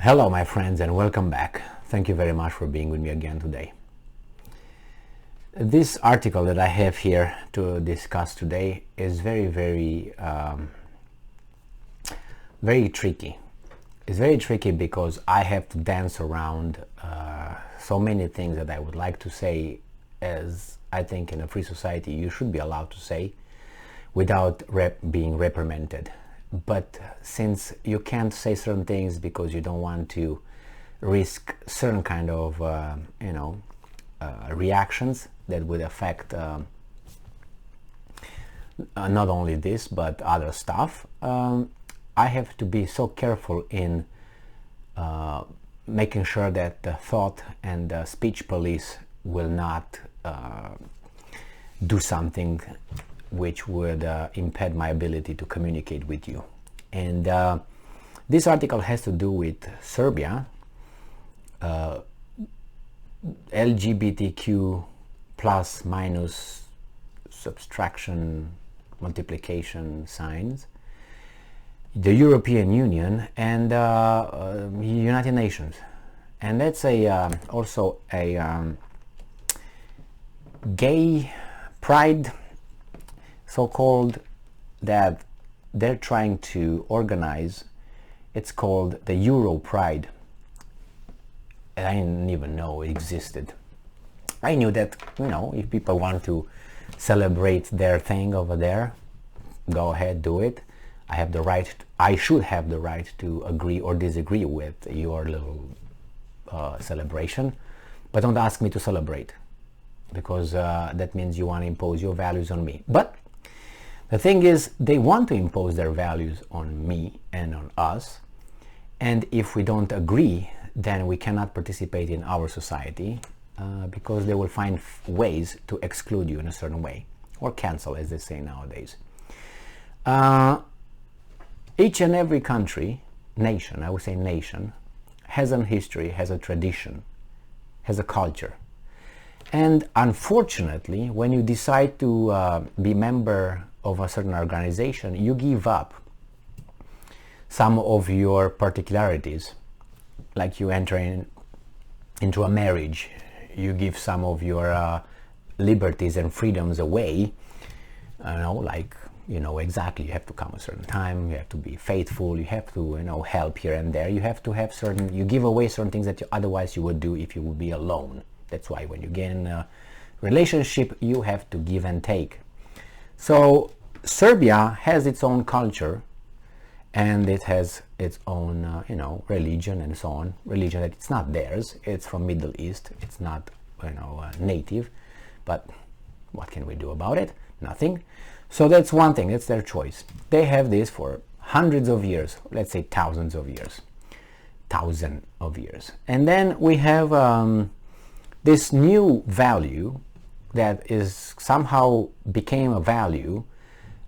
Hello my friends and welcome back. Thank you very much for being with me again today. This article that I have here to discuss today is very tricky. It's very tricky because I have to dance around so many things that I would like to say, as I think in a free society you should be allowed to say without being reprimanded. But since you can't say certain things because you don't want to risk certain kind of reactions that would affect not only this but other stuff, I have to be so careful in making sure that the thought and the speech police will not do something which would impede my ability to communicate with you. And this article has to do with Serbia, LGBTQ plus minus subtraction multiplication signs, the European Union, and United Nations. And that's also a gay pride, so-called, that they're trying to organize. It's called the EuroPride. And I didn't even know it existed. I knew that, if people want to celebrate their thing over there, go ahead, do it. I should have the right to agree or disagree with your little celebration, but don't ask me to celebrate, because that means you want to impose your values on me. But the thing is, they want to impose their values on me and on us, and if we don't agree, then we cannot participate in our society, because they will find ways to exclude you in a certain way, or cancel, as they say nowadays. Each and every nation, I would say nation, has a history, has a tradition, has a culture. And unfortunately, when you decide to be member of a certain organization, you give up some of your particularities. Like you enter into a marriage, you give some of your liberties and freedoms away. Exactly, you have to come a certain time, you have to be faithful, you have to help here and there, you have to have you give away certain things that otherwise you would do if you would be alone. That's why when you get in a relationship, you have to give and take. So Serbia has its own culture, and it has its own religion and so on. Religion that it's not theirs, it's from Middle East, it's not native, but what can we do about it? Nothing. So that's one thing, it's their choice. They have this for hundreds of years, let's say thousands of years. And then we have this new value that is somehow became a value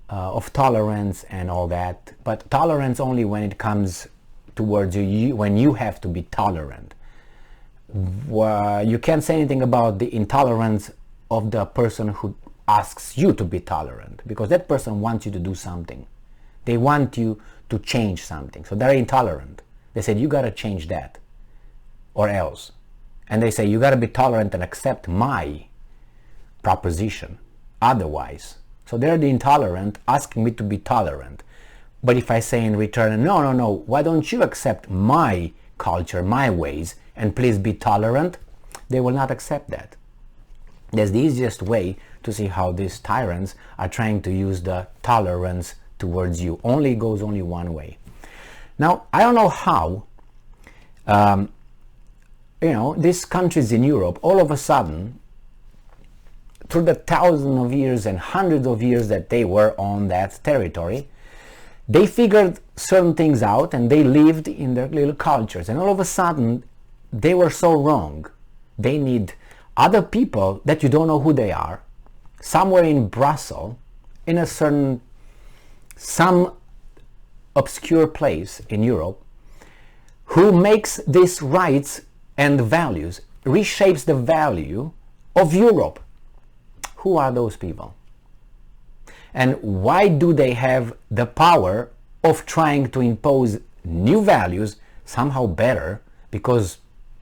of tolerance and all that, but tolerance only when it comes towards you, when you have to be tolerant. You can't say anything about the intolerance of the person who asks you to be tolerant, because that person wants you to do something. They want you to change something, so they're intolerant. They said you got to change that or else, and they say you got to be tolerant and accept my proposition otherwise. So they're the intolerant asking me to be tolerant. But if I say in return, no, why don't you accept my culture, my ways, and please be tolerant, they will not accept that. That's the easiest way to see how these tyrants are trying to use the tolerance towards you. Goes only one way. Now, I don't know how these countries in Europe, all of a sudden, through the thousands of years and hundreds of years that they were on that territory, they figured certain things out and they lived in their little cultures. And all of a sudden, they were so wrong. They need other people that you don't know who they are, somewhere in Brussels, in some obscure place in Europe, who makes these rights and values, reshapes the value of Europe. Who are those people? And why do they have the power of trying to impose new values somehow better because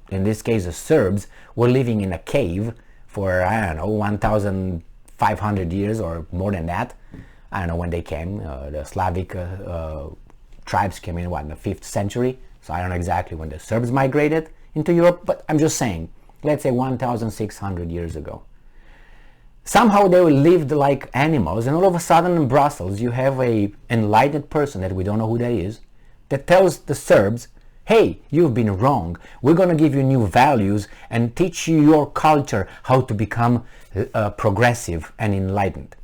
in this case the Serbs were living in a cave for, I don't know, 1,500 years or more than that. I don't know when they came. The Slavic tribes came in, what, in the 5th century? So I don't know exactly when the Serbs migrated into Europe, but I'm just saying, let's say 1,600 years ago. Somehow they lived like animals, and all of a sudden in Brussels you have a enlightened person that we don't know who that is, that tells the Serbs, hey, you've been wrong. We're going to give you new values and teach you your culture, how to become progressive and enlightened.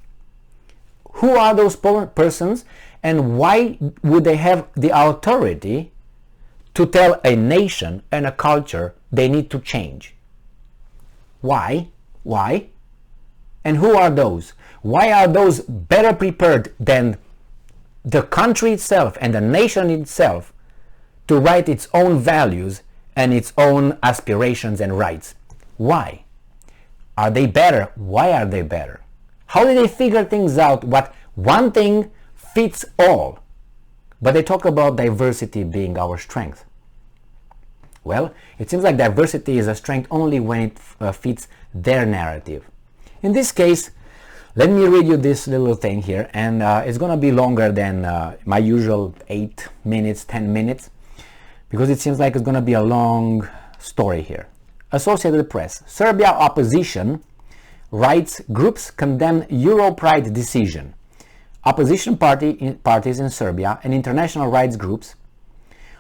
Who are those persons, and why would they have the authority to tell a nation and a culture they need to change? Why? Why? And who are those? Why are those better prepared than the country itself and the nation itself to write its own values and its own aspirations and rights? Why? Are they better? Why are they better? How did they figure things out? What one thing fits all? But they talk about diversity being our strength. Well, it seems like diversity is a strength only when it fits their narrative. In this case, let me read you this little thing here, and it's going to be longer than my usual 8 minutes, 10 minutes, because it seems like it's going to be a long story here. Associated Press. Serbia opposition rights groups condemn EuroPride decision. Opposition parties in Serbia and international rights groups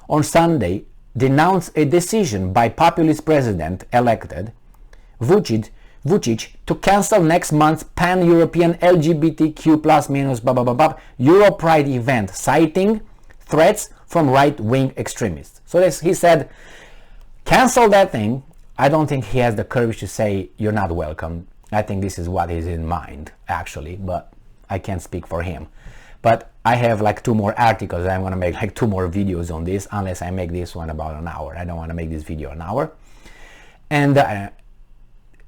on Sunday denounced a decision by populist president-elected Vučić to cancel next month's pan-European LGBTQ plus minus EuroPride event, citing threats from right-wing extremists. So he said, cancel that thing. I don't think he has the courage to say you're not welcome. I think this is what is in mind, actually, but I can't speak for him. But I have like 2 more articles. I'm going to make like 2 more videos on this, unless I make this one about an hour. I don't want to make this video an hour. And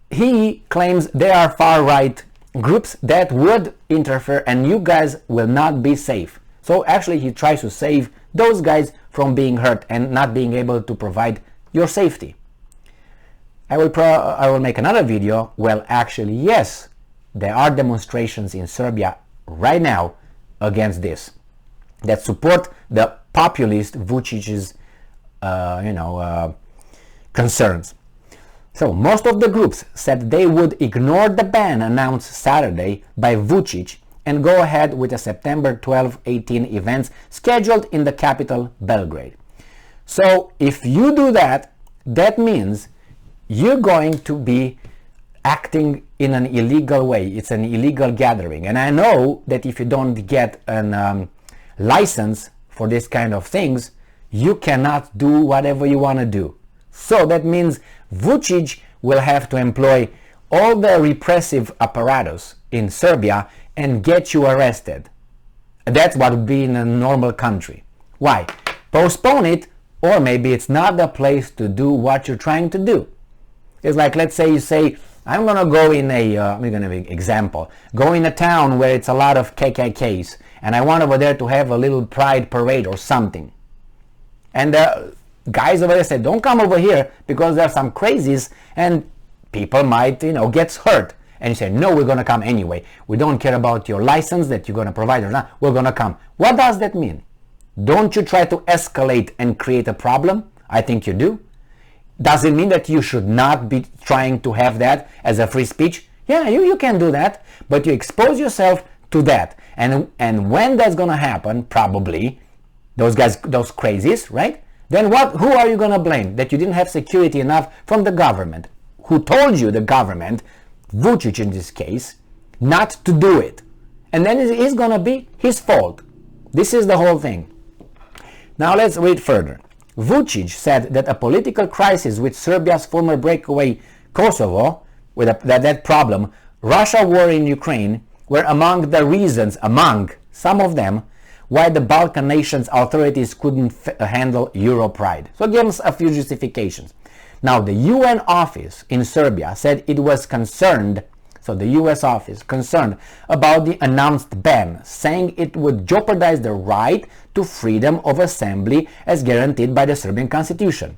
he claims there are far-right groups that would interfere and you guys will not be safe. So actually he tries to save those guys from being hurt and not being able to provide your safety. I will make another video. Well, actually, yes, there are demonstrations in Serbia right now against this that support the populist Vučić's concerns. So most of the groups said they would ignore the ban announced Saturday by Vučić and go ahead with the September 12-18 events scheduled in the capital, Belgrade. So if you do that, that means you're going to be acting in an illegal way. It's an illegal gathering. And I know that if you don't get a license for this kind of things, you cannot do whatever you want to do. So that means Vučić will have to employ all the repressive apparatus in Serbia and get you arrested. That's what would be in a normal country. Why? Postpone it, or maybe it's not the place to do what you're trying to do. It's like, let's say you say, I'm going to go in I'm going to give an example, go in a town where it's a lot of KKKs, and I want over there to have a little pride parade or something. And guys over there said, don't come over here because there are some crazies and people might, get hurt. And you say, no, we're going to come anyway. We don't care about your license that you're going to provide or not. We're going to come. What does that mean? Don't you try to escalate and create a problem? I think you do. Does it mean that you should not be trying to have that as a free speech? Yeah, you can do that, but you expose yourself to that. And when that's going to happen, probably, those guys, those crazies, right? Then who are you going to blame? That you didn't have security enough from the government. Who told you, the government, Vučić in this case, not to do it? And then it's going to be his fault. This is the whole thing. Now let's read further. Vučić said that a political crisis with Serbia's former breakaway Kosovo, with that problem, Russia war in Ukraine, were among the reasons, some of them, why the Balkan nations' authorities couldn't handle EuroPride. So give us a few justifications. Now, the UN office in Serbia said it was concerned so the US office, concerned about the announced ban, saying it would jeopardize the right to freedom of assembly as guaranteed by the Serbian constitution.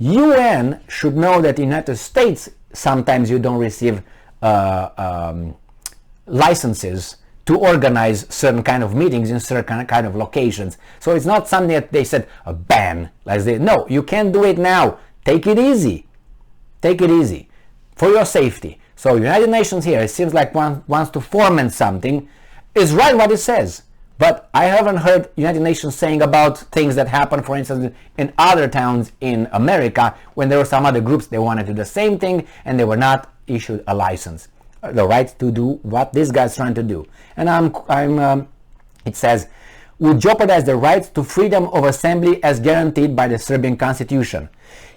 UN should know that in the United States sometimes you don't receive licenses to organize certain kind of meetings in certain kind of locations. So it's not something that they said a ban. Like they, no, you can't do it now. Take it easy. Take it easy for your safety. So United Nations here, it seems like one wants to foment something. Is right what it says. But I haven't heard United Nations saying about things that happen, for instance, in other towns in America when there were some other groups they wanted to do the same thing and they were not issued a license. The right to do what this guy's trying to do. And it says, would jeopardize the right to freedom of assembly as guaranteed by the Serbian constitution.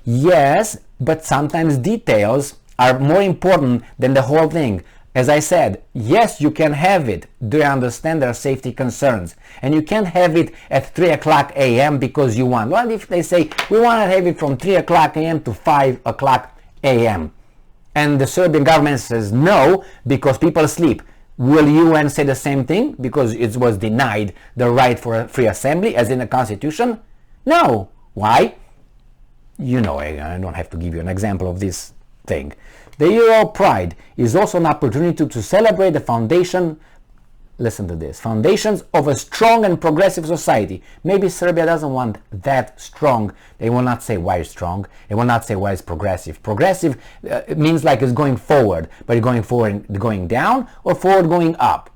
Yes, but sometimes details are more important than the whole thing. As I said, yes, you can have it. Do you understand there are safety concerns? And you can't have it at 3 o'clock a.m. because you want. Well, if they say, we want to have it from 3 o'clock a.m. to 5 o'clock a.m. and the Serbian government says no because people sleep, will UN say the same thing because it was denied the right for a free assembly as in the constitution? No. Why? You know, I don't have to give you an example of this thing. The EuroPride is also an opportunity to celebrate the foundation, listen to this, foundations of a strong and progressive society. Maybe Serbia doesn't want that strong. They will not say why it's strong. They will not say why it's progressive. Progressive it means like it's going forward, but it's going forward going down or forward going up.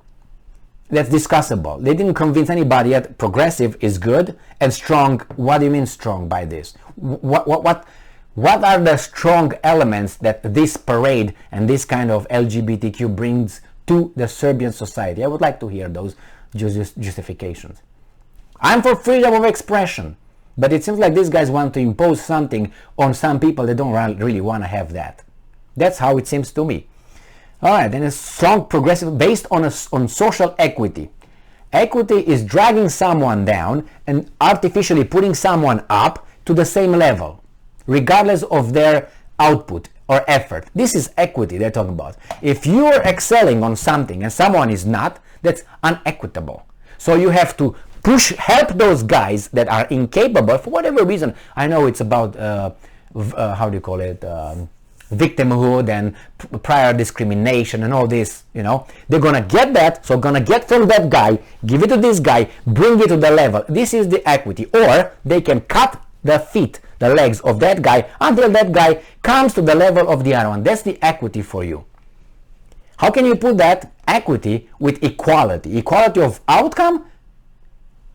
That's discussable. They didn't convince anybody yet progressive is good and strong. What do you mean strong by this? What are the strong elements that this parade and this kind of LGBTQ brings to the Serbian society? I would like to hear those justifications. I'm for freedom of expression, but it seems like these guys want to impose something on some people that don't really want to have that. That's how it seems to me. All right, then a strong progressive based on social equity. Equity is dragging someone down and artificially putting someone up to the same level, regardless of their output or effort. This is equity they're talking about. If you are excelling on something and someone is not, that's unequitable. So you have to help those guys that are incapable for whatever reason. I know it's about how do you call it, victimhood and prior discrimination and all this, you know. They're gonna get that, so gonna get from that guy, give it to this guy, bring it to the level. This is the equity. Or they can cut the feet, the legs of that guy until that guy comes to the level of the other one. That's the equity for you. How can you put that equity with equality? Equality of outcome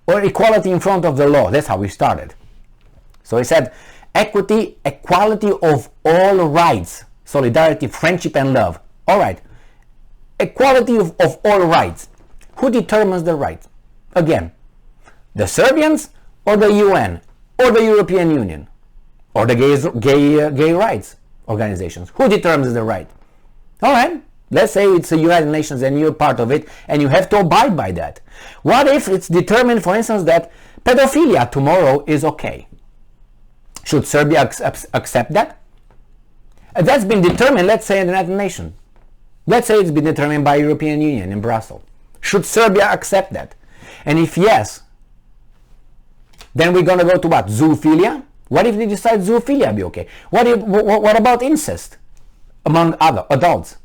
or equality in front of the law? That's how we started. So he said equity, equality of all rights, solidarity, friendship and love. All right. Equality of all rights. Who determines the rights? Again, the Serbians or the UN? Or the European Union, or the gay rights organizations. Who determines the right? All right, let's say it's the United Nations and you're part of it and you have to abide by that. What if it's determined, for instance, that pedophilia tomorrow is okay? Should Serbia accept that? That's been determined, let's say, in the United Nations. Let's say it's been determined by European Union in Brussels. Should Serbia accept that? And if yes, then we're going to go to what? Zoophilia? What if they decide zoophilia be okay? What about incest among other adults?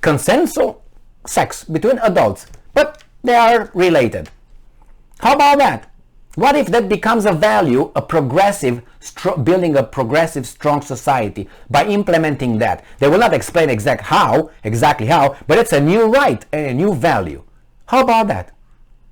Consensual sex between adults, but they are related. How about that? What if that becomes a value, a progressive, building a progressive, strong society by implementing that? They will not explain exactly how, but it's a new right and a new value. How about that?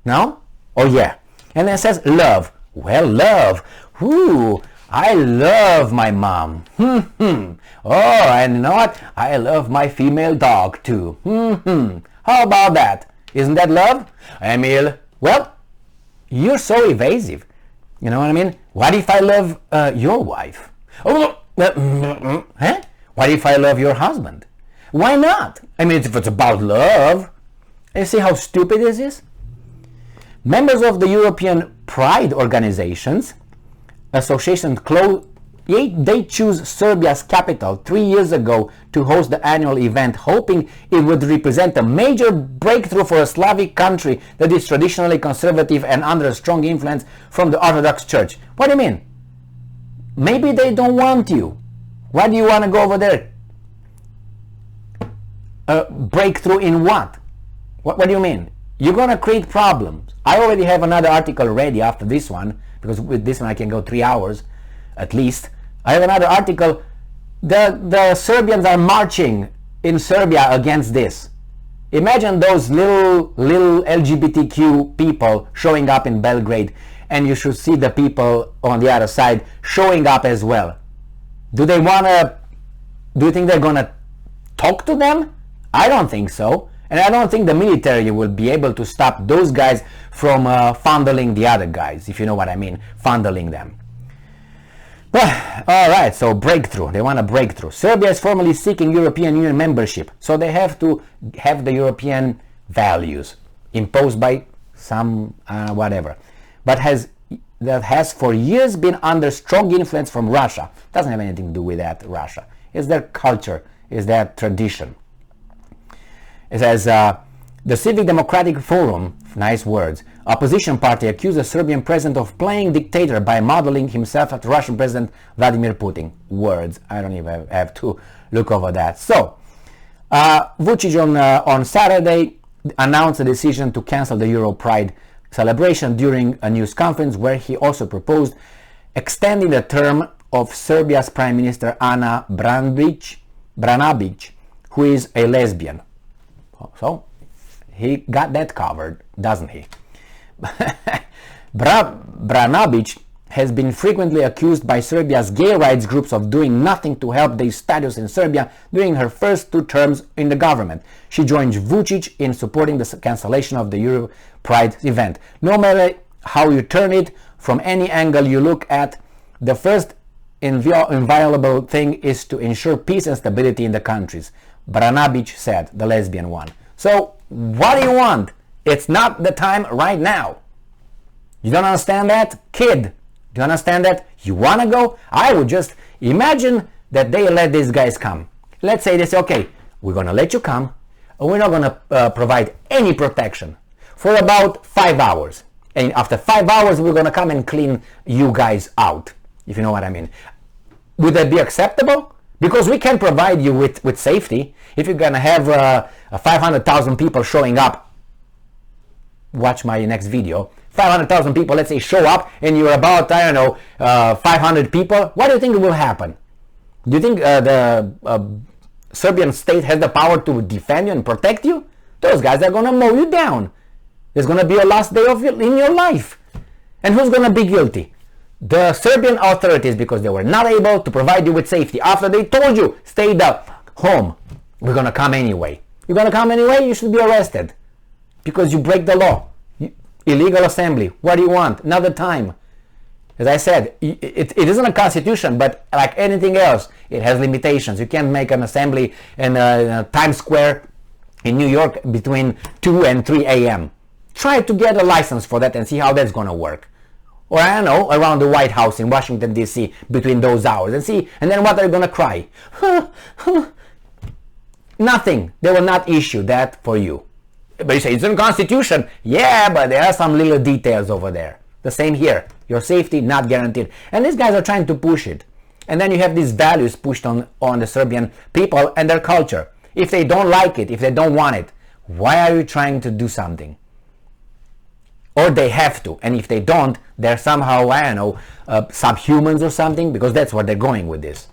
No? Oh yeah. And then it says love. Well, love. Ooh, I love my mom. Oh, and you know what? I love my female dog too. How about that? Isn't that love? Emil, well, you're so evasive. You know what I mean? What if I love your wife? Oh, huh? What if I love your husband? Why not? I mean, if it's about love. You see how stupid this is? Members of the EuroPride organizations, associations close They chose Serbia's capital 3 years ago to host the annual event, hoping it would represent a major breakthrough for a Slavic country that is traditionally conservative and under a strong influence from the Orthodox Church. What do you mean? Maybe they don't want you. Why do you want to go over there? Breakthrough in what? What do you mean? You're going to create problems. I already have another article ready after this one, because with this one I can go 3 hours at least. I have another article. The Serbians are marching in Serbia against this. Imagine those little LGBTQ people showing up in Belgrade, and you should see the people on the other side showing up as well. Do you think they're gonna talk to them? I don't think so. And I don't think the military will be able to stop those guys from fondling the other guys, if you know what I mean, fondling them. Alright, so breakthrough. They want a breakthrough. Serbia is formally seeking European Union membership, so they have to have the European values imposed by some whatever. But that has for years been under strong influence from Russia. Doesn't have anything to do with that, Russia. It's their culture, it's their tradition. It says, the Civic Democratic Forum, nice words, opposition party accused the Serbian president of playing dictator by modeling himself after Russian President Vladimir Putin. Words, I don't even have to look over that. So, Vučić on Saturday announced the decision to cancel the EuroPride celebration during a news conference where he also proposed extending the term of Serbia's Prime Minister Ana Brnabić, who is a lesbian. So, he got that covered, doesn't he? Brnabić has been frequently accused by Serbia's gay rights groups of doing nothing to help their status in Serbia during her first 2 terms in the government. She joined Vučić in supporting the cancellation of the EuroPride event. No matter how you turn it, from any angle you look at, the first inviolable thing is to ensure peace and stability in the countries, Brnabić said, the lesbian one. So, what do you want? It's not the time right now. You don't understand that? Kid, do you understand that? You want to go? I would just imagine that they let these guys come. Let's say they say, okay, we're going to let you come, and we're not going to provide any protection for about 5 hours. And after 5 hours, we're going to come and clean you guys out, if you know what I mean. Would that be acceptable? Because we can provide you with safety. If you're going to have 500,000 people showing up, watch my next video, 500,000 people, let's say, show up, and you're about, I don't know, 500 people, what do you think will happen? Do you think the Serbian state has the power to defend you and protect you? Those guys are going to mow you down. There's going to be a last day in your life. And who's going to be guilty? The Serbian authorities, because they were not able to provide you with safety. After they told you, stay home, we're going to come anyway. You're going to come anyway, you should be arrested. Because you break the law. Illegal assembly. What do you want? Another time. As I said, it isn't a constitution, but like anything else, it has limitations. You can't make an assembly in Times Square in New York between 2 and 3 a.m. Try to get a license for that and see how that's going to work. Or I don't know, around the White House in Washington, D.C. between those hours and see, and then what are you going to cry? Nothing. They will not issue that for you. But you say, it's in the Constitution. Yeah, but there are some little details over there. The same here. Your safety not guaranteed. And these guys are trying to push it. And then you have these values pushed on the Serbian people and their culture. If they don't like it, if they don't want it, why are you trying to do something? Or they have to. And if they don't, they're somehow, I don't know, subhumans or something, because that's what they're going with this.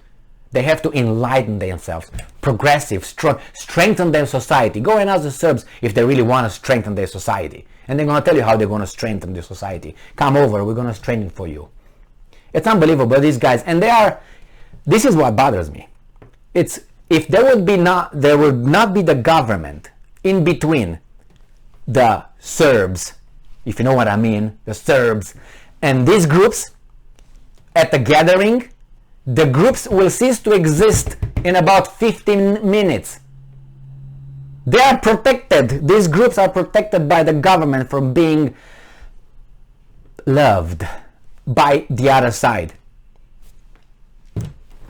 They have to enlighten themselves, progressive, strengthen their society. Go and ask the Serbs if they really want to strengthen their society. And they're going to tell you how they're going to strengthen their society. Come over, we're going to strengthen for you. It's unbelievable, these guys. And this is what bothers me. It's, if there would not be the government in between the Serbs, if you know what I mean, the Serbs, and these groups at the gathering, the groups will cease to exist in about 15 minutes. They are protected. These groups are protected by the government from being loved by the other side.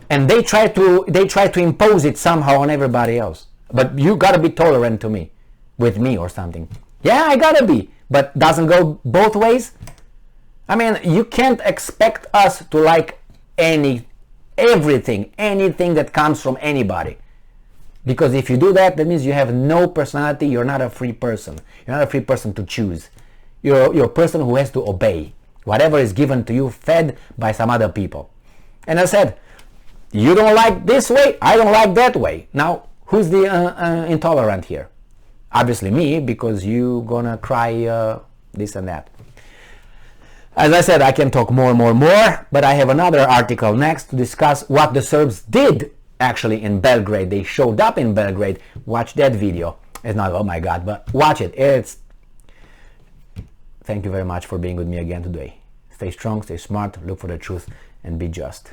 and they try to impose it somehow on everybody else. But you gotta be tolerant to me, with me or something. Yeah, I gotta be, but doesn't go both ways. I mean, you can't expect us to like everything that comes from anybody. Because if you do that, that means you have no personality. You're not a free person. You're not a free person to choose. You're a person who has to obey whatever is given to you, fed by some other people. And I said, you don't like this way, I don't like that way. Now, who's the intolerant here? Obviously me, because you gonna cry this and that. As I said, I can talk more, but I have another article next to discuss what the Serbs did actually in Belgrade. They showed up in Belgrade. Watch that video. It's not, oh my God, but watch it. Thank you very much for being with me again today. Stay strong, stay smart, look for the truth, and be just.